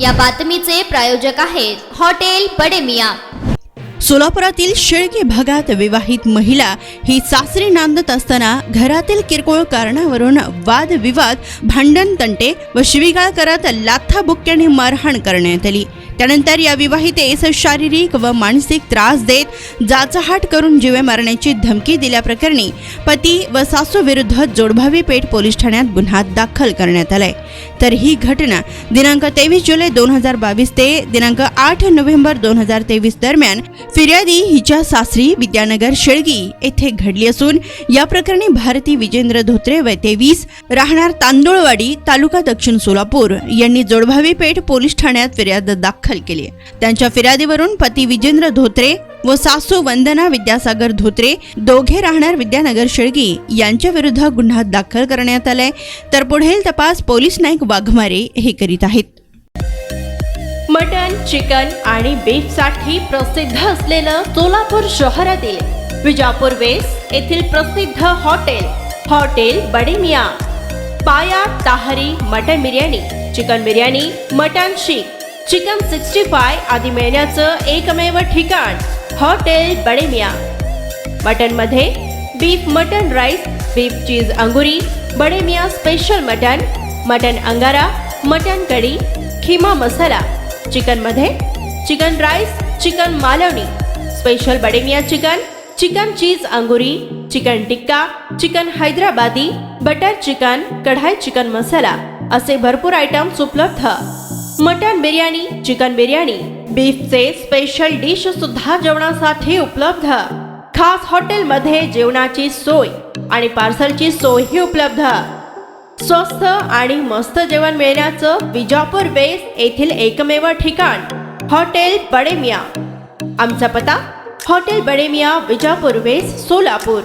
या बातमीचे प्रायोजक आहेत हॉटेल बडे मियां। सोलापुरातील शेळके भागात विवाहित महिला ही सासरी नांदत असताना घरातील किरकोळ कारणावरून वादविवाद, भांडण तंटे व शिवीगाळ करत लाथाबुक्क्याने मारहाण करण्यात आली। त्यानंतर या विवाहितेस शारीरिक व मानसिक त्रास देत जाचाहाट करून जीवे मारण्याची धमकी दिल्याप्रकरणी पती व सासू विरुद्ध जोडभावी पेठ पोलीस ठाण्यात गुन्हा दाखल करण्यात आलाय। तर ही घटना दिनांक 23 जुलै 2022 ते दिनांक 8 नोव्हेंबर 2023 दरम्यान फिर्यादी हिच्या सासरी विद्यानगर शेळगी येथे घडली असून या प्रकरणी भारती विजेंद्र धोत्रे वय 23 राहणार तांदुळवाडी तालुका दक्षिण सोलापूर यांनी जोडभावी पेठ पोलीस ठाण्यात फिर्याद दाखल केली। त्यांच्या फिर्यादीवरून पती विजेंद्र धोत्रे व सासू वंदना विद्यासागर धोत्रे दोघे राहणार विद्यानगर शेळगी यांच्या विरुद्ध गुन्हा दाखल करण्यात आलाय। तर पुढील तपास पोलीस नाईक वाघमारे हे करीत आहेत। मटन, चिकन आणि बीफ साठी प्रसिद्ध असलेलं सोलापूर शहरातील विजापूर वेस्ट येथील प्रसिद्ध हॉटेल बडे मियां। पाया ताहरी mutton biryani, chicken biryani, mutton शीख, चिकन 65 आदी मिळण्याचं एकमेव ठिकाण हॉटेल बडे मियां। मटन मध्ये beef mutton rice, beef cheese अंगुरी, Bade Miyan special mutton, mutton अंगारा, मटन कढी, खिमा मसाला। चिकन मध्ये chicken rice, chicken Malvani, special Bade Miyan chicken, chicken cheese अंगुरी, chicken tikka, chicken Hyderabadi, butter chicken, कढाई चिकन मसाला असे भरपूर आयटम्स उपलब्ध। मटन बिर्याणी, चिकन बिर्याणी, बीफचे स्पेशल डिश सुद्धा जेवणासाठी उपलब्ध। खास हॉटेलमध्ये जेवणाची सोय आणि पार्सलची सोयही उपलब्ध। स्वस्त आणि मस्त जेवण मिळण्याचं विजापूर वेस्ट येथील एकमेव ठिकाण हॉटेल बडे मियां। आमचा पत्ता हॉटेल बडे मियां, विजापूर वेस्ट, सोलापूर।